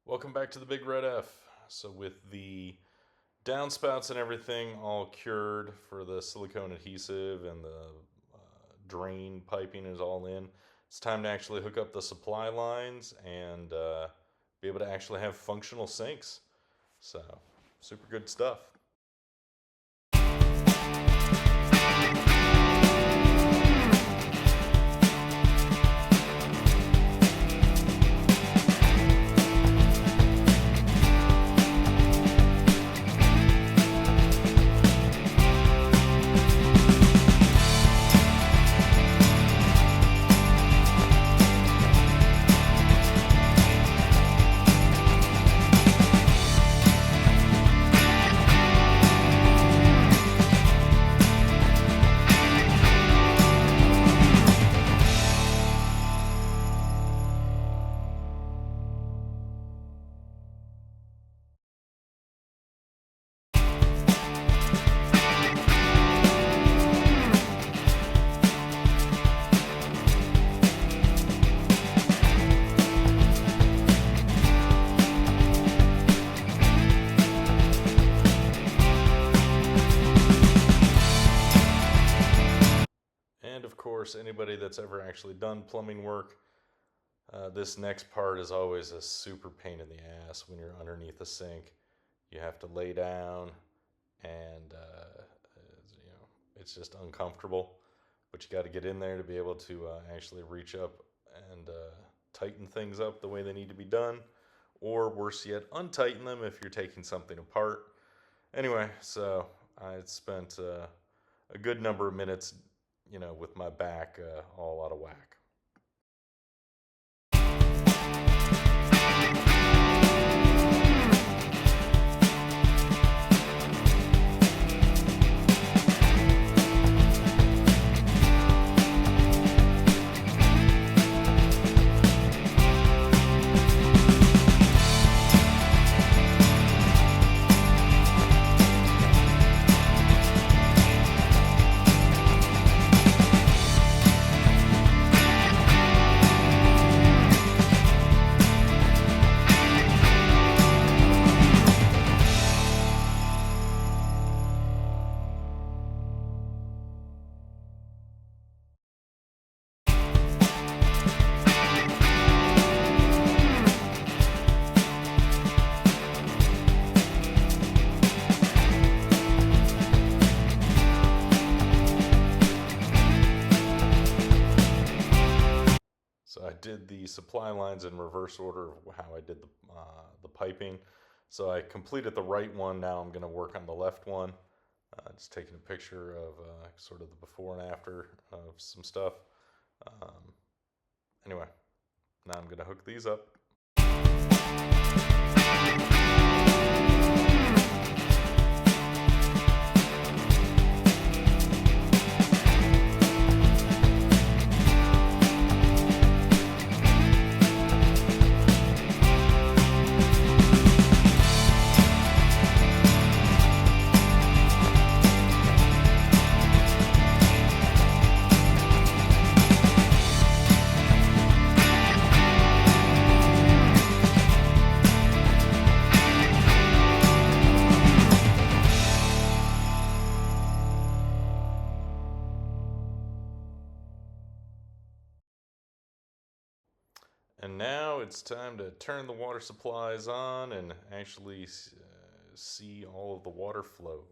Welcome back to the Big Red F. So with the downspouts and everything all cured for the silicone adhesive and the drain piping is all in, it's time to actually hook up the supply lines and be able to actually have functional sinks. So super good stuff. And of course, anybody that's ever actually done plumbing work, this next part is always a super pain in the ass when you're underneath a sink. You have to lay down, and it's just uncomfortable. But you got to get in there to be able to actually reach up and tighten things up the way they need to be done, or worse yet, untighten them if you're taking something apart. Anyway, so I spent a good number of minutes, with my back all out of whack. So I did the supply lines in reverse order of how I did the piping. So I completed the right one. Now I'm going to work on the left one. Just taking a picture of sort of the before and after of some stuff. Anyway, now I'm going to hook these up. And now it's time to turn the water supplies on and actually see all of the water flow.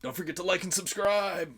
Don't forget to like and subscribe.